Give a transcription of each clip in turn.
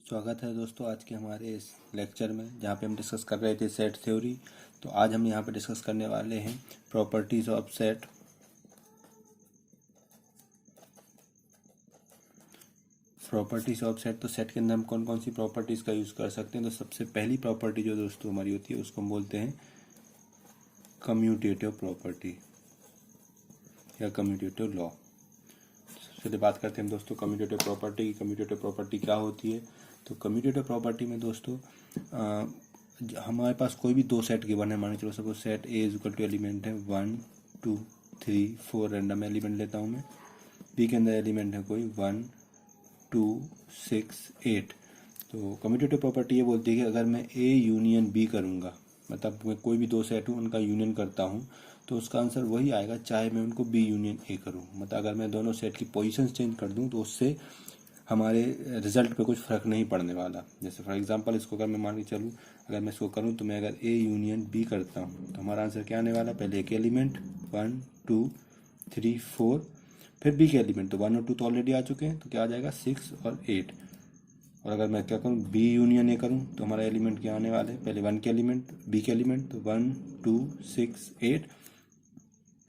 स्वागत है दोस्तों आज के हमारे इस लेक्चर में, जहाँ पे हम डिस्कस कर रहे थे सेट थ्योरी। तो आज हम यहाँ पे डिस्कस करने वाले हैं properties of set. Properties of set, तो सेट के अंदर हम कौन कौन सी प्रॉपर्टीज का यूज़ कर सकते हैं। तो सबसे पहली प्रॉपर्टी जो दोस्तों हमारी होती है उसको हम बोलते हैं कम्यूटेटिव प्रॉपर्टी या कम्यूटेटिव लॉ। चलिए बात करते हैं दोस्तों कम्यूटेटिव प्रॉपर्टी की। कम्यूटेटिव प्रॉपर्टी क्या होती है? तो कम्यूटेटिव प्रॉपर्टी में दोस्तों हमारे पास कोई भी दो सेट गिवन है। मान के चलो suppose set A is equal to element है 1 2 3 4, रैंडम एलिमेंट लेता हूँ मैं। बी के अंदर एलिमेंट है कोई 1 2 6 8। तो कम्यूटेटिव प्रॉपर्टी ये बोलती है कि अगर मैं ए यूनियन बी करूँगा, मतलब मैं कोई भी दो सेट हूँ उनका यूनियन करता हूँ, तो उसका आंसर वही आएगा चाहे मैं उनको बी यूनियन ए करूँ। मतलब अगर मैं दोनों सेट की पोजीशंस चेंज कर दूँ तो उससे हमारे रिजल्ट पे कुछ फ़र्क नहीं पड़ने वाला। जैसे फॉर एग्जांपल इसको अगर मैं मान के चलूँ, अगर मैं इसको करूँ तो मैं अगर ए यूनियन बी करता हूँ तो हमारा आंसर क्या आने वाला? पहले एक एलिमेंट 1 2 3 4, फिर बी के एलिमेंट तो 1 और 2 तो ऑलरेडी आ चुके हैं, तो क्या आ जाएगा 6 और 8। और अगर मैं क्या करूँ बी यूनियन ए करूँ तो हमारा एलिमेंट क्या आने वाले? पहले 1 के एलिमेंट बी के एलिमेंट तो 1 2 6 8,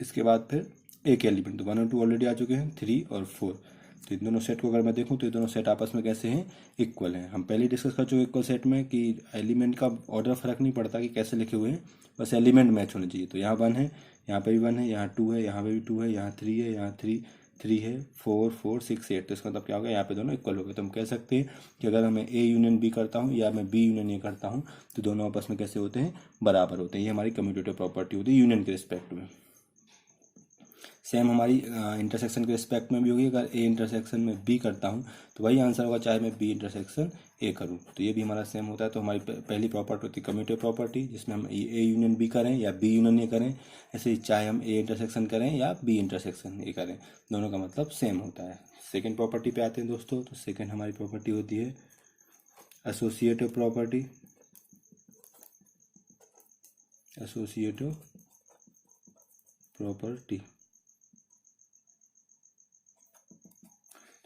इसके बाद फिर ए के एलिमेंट तो 1 और 2 ऑलरेडी आ चुके हैं 3 और 4। तो इन दोनों सेट को अगर मैं देखूं तो ये दोनों सेट आपस में कैसे हैं? इक्वल हैं। हम पहले डिस्कस कर चुके इक्वल सेट में कि एलिमेंट का ऑर्डर फर्क नहीं पड़ता कि कैसे लिखे हुए हैं, बस एलिमेंट मैच होने चाहिए। तो यहाँ 1 है, यहाँ पे भी 1 है, यहाँ 2 है, यहाँ पे भी 2 है, यहाँ 3 है, यहाँ 3 3 है, 4 4 6 8। तो इसका मतलब क्या होगा? यहाँ पे दोनों इक्वल हो गए। तो हम कह सकते हैं कि अगर मैं ए यूनियन बी करता हूँ या मैं बी यूनियन ए करता हूँ तो दोनों आपस में कैसे होते हैं? बराबर होते हैं। ये हमारी कम्यूटेटिव प्रॉपर्टी होती है यूनियन के रिस्पेक्ट में। सेम हमारी इंटरसेक्शन के रिस्पेक्ट में भी होगी। अगर ए इंटरसेक्शन में बी करता हूँ तो वही आंसर होगा चाहे मैं बी इंटरसेक्शन ए करूँ। तो ये भी हमारा सेम होता है। तो हमारी पहली प्रॉपर्टी होती है कम्यूटेटिव प्रॉपर्टी, जिसमें हम ए यूनियन बी करें या बी यूनियन ए करें, ऐसे ही चाहे हम ए इंटरसेक्शन करें या बी इंटरसेक्शन ए करें, दोनों का मतलब सेम होता है। सेकेंड प्रॉपर्टी पे आते हैं दोस्तों। तो सेकेंड हमारी प्रॉपर्टी होती है associative property. Associative property,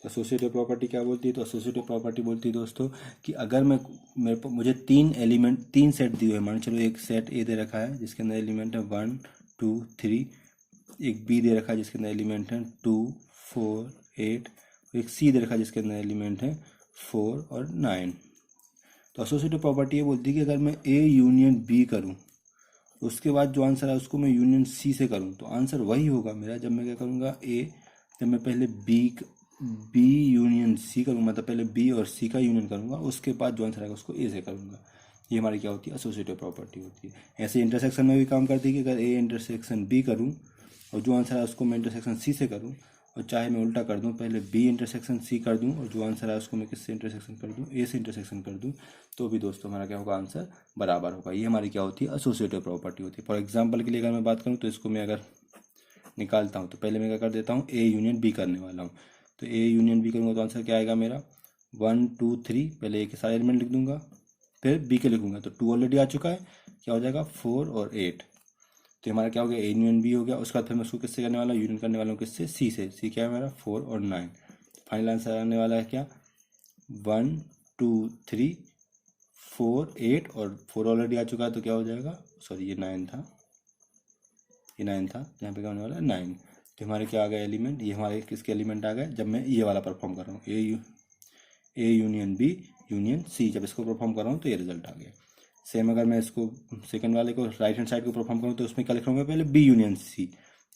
associative property क्या बोलती है? तो एसोसिएटिव प्रॉपर्टी बोलती है दोस्तों कि अगर मुझे तीन सेट दिए हुए, मान चलो एक सेट ए दे रखा है जिसके अंदर एलिमेंट है 1 2 3, एक बी दे रखा है जिसके अंदर एलिमेंट है 2 4 8, और एक सी दे रखा है जिसके अंदर एलिमेंट है 4 और 9। तो एसोसिएटिव प्रॉपर्टी ये बोलती है कि अगर मैं ए यूनियन बी करूँ, उसके बाद जो आंसर है उसको मैं यूनियन सी से करूँ, तो आंसर वही होगा मेरा। जब मैं क्या करूँगा जब मैं पहले बी यूनियन सी करूँगा, मतलब पहले बी और सी का यूनियन करूँगा, उसके बाद जो आंसर आएगा उसको ए से करूँगा। ये हमारी क्या होती है? एसोसिएटिव प्रॉपर्टी होती है। ऐसे इंटरसेक्शन में भी काम करती है कि अगर ए इंटरसेक्शन बी करूँ और जो आंसर है उसको मैं इंटरसेक्शन सी से करूँ, और चाहे मैं उल्टा कर दूँ, पहले बी इंटरसेक्शन सी कर दूँ और जो आंसर है उसको मैं किससे इंटरसेक्शन कर दूँ? ए से इंटरसेक्शन कर दूँ, तो भी दोस्तों हमारा क्या होगा? आंसर बराबर होगा। ये हमारी क्या होती है? एसोसिएटिव प्रॉपर्टी होती है। फॉर एग्जांपल के लिए अगर मैं बात करूँ तो इसको मैं अगर निकालता हूँ तो पहले मैं क्या कर देता हूँ? ए यूनियन बी करने वाला हूँ। तो ए यूनियन बी करूँगा तो आंसर क्या आएगा मेरा? 1 2 3, पहले ए के सारे एलिमेंट लिख दूंगा, फिर बी के लिखूंगा तो 2 ऑलरेडी आ चुका है, क्या हो जाएगा? 4 और 8। तो हमारा क्या हो गया? ए यूनियन बी हो गया। उसके बाद फिर मैं उसको किससे करने वाला हूँ? यूनियन करने वाला हूँ किससे? सी से। सी क्या है मेरा? 4 और 9। फाइनल आंसर आने वाला है क्या? 1 2 3 4 8, और 4 ऑलरेडी आ चुका है तो क्या हो जाएगा? सॉरी ये 9 था, ये 9 था, यहाँ पे क्या होने वाला है? 9। तो हमारे क्या आ गए एलिमेंट? ये हमारे किसके एलिमेंट आ गए जब मैं ये वाला परफॉर्म कर रहा हूँ? A union B union C, जब इसको परफॉर्म कर रहा हूँ तो ये रिजल्ट आ गया। सेम अगर मैं इसको सेकंड वाले को राइट हैंड साइड को परफॉर्म करूँ तो उसमें क्या लिख रहा हूँ? पहले बी यूनियन सी।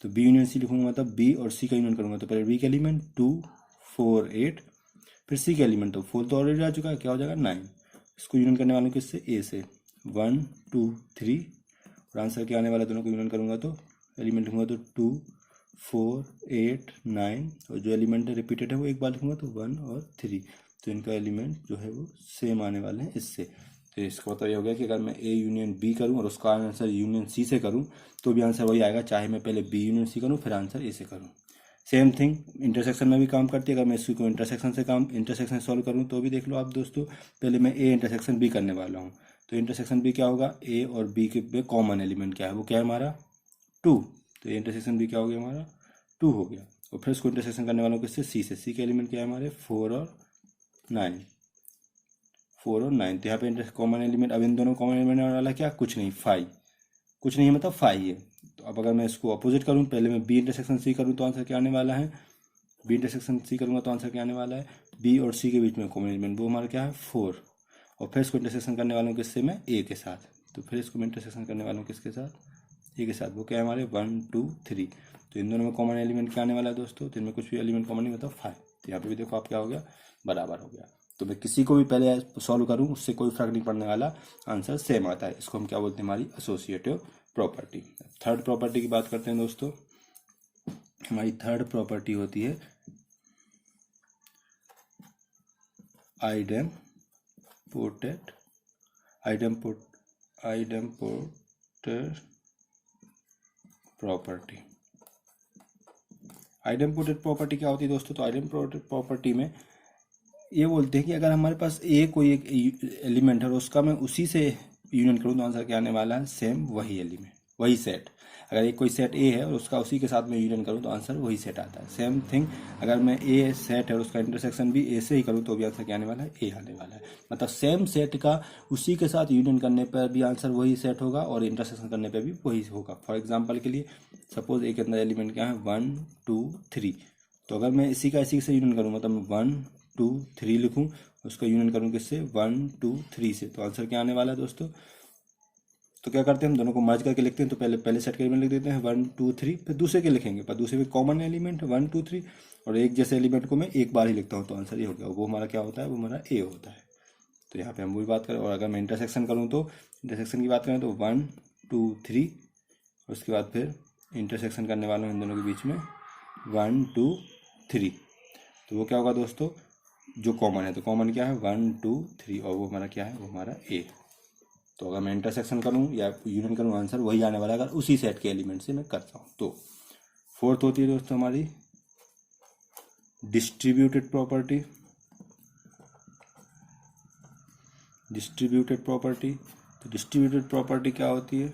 तो बी यूनियन सी लिखूंगा मतलब बी और सी का यूनियन करूँगा, तो पहले बी के एलिमेंट 2 4 8, फिर सी के एलिमेंट तो 4 तो ऑलरेडी आ चुका है, क्या हो जाएगा? 9। इसको यूनियन करने वाला हूँ किससे? ए से। 1 2 3, और आंसर क्या आने वाला? दोनों को यूनियन करूँगा तो एलिमेंट लिखूँगा तो 2 4 8 9, और जो एलिमेंट रिपीटेड है वो एक बार लिखूँगा तो 1 और 3। तो इनका एलिमेंट जो है वो सेम आने वाले हैं इससे। तो इसका मतलब ये हो गया कि अगर मैं ए यूनियन बी करूँ और उसका आंसर यूनियन सी से करूँ तो भी आंसर वही आएगा, चाहे मैं पहले बी यूनियन सी करूँ फिर आंसर ए से करूँ। सेम थिंग इंटरसेक्शन में भी काम करती है। अगर मैं इसको इंटरसेक्शन सॉल्व करूँ तो भी देख लो आप दोस्तों, पहले मैं ए इंटरसेक्शन बी करने वाला हूँ। तो इंटरसेक्शन बी क्या होगा? ए और बी के कॉमन एलिमेंट क्या है? वो क्या है हमारा? 2। तो ये इंटरसेक्शन बी क्या हो गया हमारा? 2 हो गया। और फिर उसको इंटरसेक्शन करने वालों किससे? सी से। सी के एलिमेंट क्या है हमारे? 4 और 9। 4 और 9। तो यहाँ पे कॉमन एलिमेंट, अब इन दोनों कॉमन एलिमेंट वाला क्या, कुछ नहीं, 5, कुछ नहीं है मतलब 5 है। तो अब अगर मैं इसको अपोजिट करूँ, पहले मैं बी इंटरसेक्शन सी करूँ तो आंसर क्या आने वाला है, बी इंटरसेक्शन सी करूँगा तो आंसर क्या आने वाला है, बी और सी के बीच में कॉमन एलिमेंट वो हमारा क्या है 4, और फिर इसको इंटरसेक्शन करने वाला हूँ किससे, मैं ए के साथ। तो फिर इसको मैं इंटरसेक्शन करने वाला हूँ किसके साथ, ए के साथ। वो क्या है हमारे 1 2 3। तो इन दोनों में कॉमन एलिमेंट क्या आने वाला है दोस्तों, तो इनमें कुछ भी एलिमेंट कॉमन नहीं, मतलब 5। तो यहाँ पे भी देखो आप क्या हो गया, बराबर हो गया। तो मैं किसी को भी पहले सॉल्व करूँ उससे कोई फर्क नहीं पड़ने वाला, आंसर सेम आता है। इसको हम क्या बोलते हैं, हमारी एसोसिएटिव प्रॉपर्टी। थर्ड प्रॉपर्टी की बात करते हैं दोस्तों। हमारी थर्ड प्रॉपर्टी होती है आइडेम्पोटेड प्रॉपर्टी। आइडेम्पोटेड प्रॉपर्टी क्या होती है दोस्तों, तो आइडेम्पोटेड प्रॉपर्टी में ये बोलते हैं कि अगर हमारे पास ए कोई एक एलिमेंट है और उसका मैं उसी से यूनियन करूँ तो आंसर क्या आने वाला है, सेम वही एलिमेंट, वही सेट। अगर एक कोई सेट ए है और उसका उसी के साथ में यूनियन करूँ तो आंसर वही सेट आता है। सेम थिंग अगर मैं ए सेट है और उसका इंटरसेक्शन भी ए से ही करूँ तो भी आंसर क्या आने वाला है, ए आने वाला है। मतलब सेम सेट का उसी के साथ यूनियन करने पर भी आंसर वही सेट होगा और इंटरसेक्शन करने पर भी वही होगा। फॉर एग्जाम्पल के लिए सपोज ए के अंदर एलिमेंट क्या है 1 2 3। तो अगर मैं इसी का इसी से यूनियन करूँ, मतलब 1 2 3 लिखूँ, उसका यूनियन करूँ किससे, 1 2 3 से, तो आंसर क्या आने वाला है दोस्तों। तो क्या करते हैं, हम दोनों को मर्ज करके लिखते हैं। तो पहले सेट के एलिमेंट लिख देते हैं 1 2 3, फिर दूसरे के लिखेंगे, पर दूसरे में कॉमन एलिमेंट 1 2 3, और एक जैसे एलिमेंट को मैं एक बार ही लिखता हूँ तो आंसर ये हो गया। वो हमारा क्या होता है, वो हमारा ए होता है। तो यहाँ पे हम वही बात करें। और अगर मैं इंटरसेक्शन करूँ तो इंटरसेक्शन की बात करें तो 1 2 3, उसके बाद फिर इंटरसेक्शन करने वाला हूँ इन दोनों के बीच में 1 2 3। तो वो क्या होगा दोस्तों, जो कॉमन है, तो कॉमन क्या है 1 2 3, और वो हमारा क्या है, वो हमारा ए। तो अगर मैं इंटरसेक्शन करूँ या यूनियन करूँ आंसर वही आने वाला है अगर उसी सेट के एलिमेंट से मैं करता हूँ। तो फोर्थ होती है दोस्तों हमारी डिस्ट्रीब्यूटेड प्रॉपर्टी। डिस्ट्रीब्यूटेड प्रॉपर्टी, तो डिस्ट्रीब्यूटेड प्रॉपर्टी क्या होती है,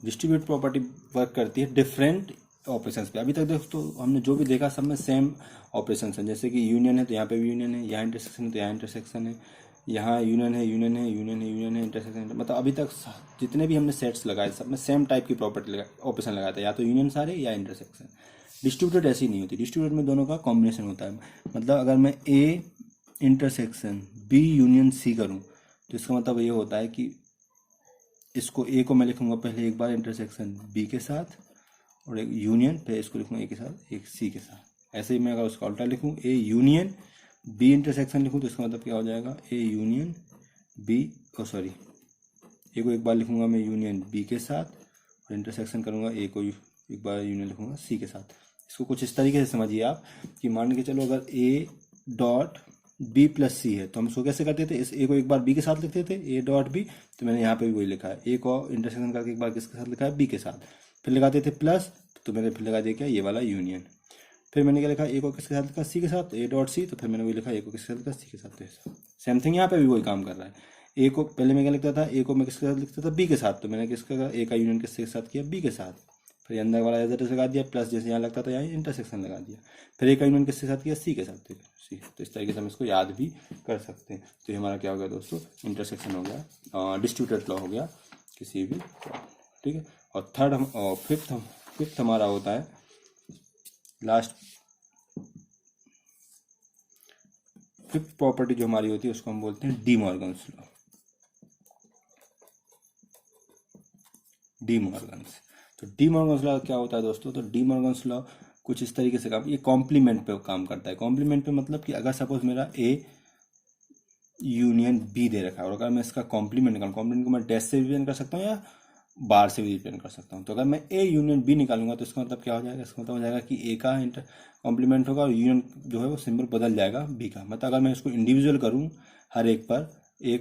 डिस्ट्रीब्यूटेड प्रॉपर्टी वर्क करती है डिफरेंट ऑपरेशंस पे। अभी तक दोस्तों हमने जो भी देखा सब में सेम ऑपरेशंस हैं, जैसे कि यूनियन है तो यहाँ पे भी यूनियन है, यहाँ इंटरसेक्शन है तो यहाँ इंटरसेक्शन है, यहाँ यूनियन है यूनियन है यूनियन है यूनियन है इंटरसेक्शन। मतलब अभी तक जितने भी हमने सेट्स लगाए सब में सेम टाइप की प्रॉपर्टी ऑपरेशन लगाया था, या तो यूनियन सारे या इंटरसेक्शन। डिस्ट्रीब्यूटेड ऐसी नहीं होती, डिस्ट्रीब्यूटेड में दोनों का कॉम्बिनेशन होता है। मतलब अगर मैं A intersection B union C करूँ तो इसका मतलब ये होता है कि इसको ए को मैं लिखूंगा पहले एक बार इंटरसेक्शन बी के साथ और एक यूनियन, फिर इसको लिखूंगा ए के साथ एक सी के साथ। ऐसे ही मैं अगर उसका उल्टा लिखूँ ए यूनियन बी इंटरसेक्शन लिखूँ तो इसका मतलब क्या हो जाएगा, ए यूनियन बी, सॉरी ए को एक बार लिखूंगा मैं यूनियन बी के साथ और इंटरसेक्शन करूंगा ए को एक बार यूनियन लिखूंगा सी के साथ। इसको कुछ इस तरीके से समझिए आप कि मान के चलो अगर ए डॉट बी प्लस सी है तो हम इसको कैसे करते थे, इस ए को एक बार बी के साथ लिखते थे ए डॉट बी। तो मैंने यहाँ पे भी वही लिखा है, ए को इंटरसेक्शन करके एक बार किसके साथ लिखा है, बी के साथ, फिर लगाते थे प्लस, तो मैंने फिर लगा दिया क्या, ये वाला यूनियन। फिर मैंने क्या लिखा, ए को किसके साथ लिखा, सी के साथ, ए डॉट सी, तो फिर मैंने वही लिखा ए को किसके साथ लिखा, सी के साथ। तो सेम थिंग यहाँ पे भी वही काम कर रहा है। ए को पहले मैं क्या लिखता था, ए को मैं किसके साथ लिखता था, बी के साथ, तो मैंने किसका ए का यूनियन किसके साथ किया, बी के साथ। फिर अंदर वाला एज लगा दिया प्लस, जैसे यहाँ लगता था यहाँ इंटरसेक्शन लगा दिया। फिर ए का यूनियन किसके साथ किया, सी के साथ, सी। तो इस तरीके से हम इसको याद भी कर सकते हैं। तो ये हमारा क्या हो गया दोस्तों, इंटरसेक्शन हो गया, डिस्ट्रीब्यूटेड लॉ हो गया किसी भी, ठीक है। और थर्ड हम फिफ्थ हमारा होता है लास्ट, फिफ्थ प्रॉपर्टी जो हमारी होती है उसको हम बोलते हैं D Morgan's law. D Morgan's, तो डी मॉर्गन्स लॉ क्या होता है दोस्तों, तो डी मॉर्गन्स लॉ कुछ इस तरीके से काम, ये कॉम्प्लीमेंट पे काम करता है। कॉम्प्लीमेंट पे मतलब कि अगर सपोज मेरा ए यूनियन बी दे रखा है और अगर मैं इसका कॉम्प्लीमेंट निकालूँ, कॉम्प्लीमेंट को मैं डैश से रिप्रेजेंट कर सकता हूँ या बार से भी रिप्रेजेंट कर सकता हूँ। तो अगर मैं ए यूनियन बी निकालूंगा तो इसका मतलब क्या हो जाएगा, इसका मतलब हो जाएगा कि ए का इंटर कॉम्प्लीमेंट होगा और यूनियन जो है वो सिंबल बदल जाएगा बी का। मतलब अगर मैं इसको इंडिविजुअल करूँ हर एक पर, ए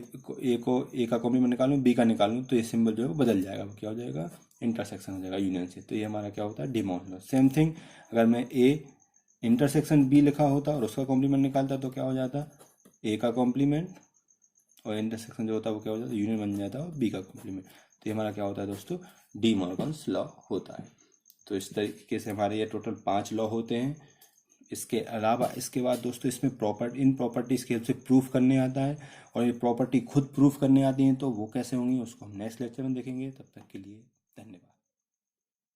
का कॉम्प्लीमेंट निकालूँ बी का निकालूँ तो ये सिंबल जो है वो बदल जाएगा, वो क्या हो जाएगा, इंटरसेक्शन हो जाएगा यूनियन से। तो ये हमारा क्या होता है, De Morgan law. Same thing अगर मैं ए इंटरसेक्शन बी लिखा होता और उसका कॉम्प्लीमेंट निकालता तो क्या हो जाता, ए का कॉम्प्लीमेंट और इंटरसेक्शन जो होता है वो क्या हो जाता है, यूनियन बन जाता है और बी का कॉम्प्लीमेंट। तो ये हमारा क्या होता है दोस्तों, डी मॉर्गन्स लॉ होता है। तो इस तरीके से हमारे ये टोटल 5 लॉ होते हैं इसके अलावा इसके बाद दोस्तों इसमें इन प्रॉपर्टीज़ की हेल्प से प्रूफ करने आता है, और ये प्रॉपर्टी खुद प्रूफ करने आती हैं, तो वो कैसे होंगी उसको हम नेक्स्ट लेक्चर में देखेंगे। तब तक के लिए धन्यवाद।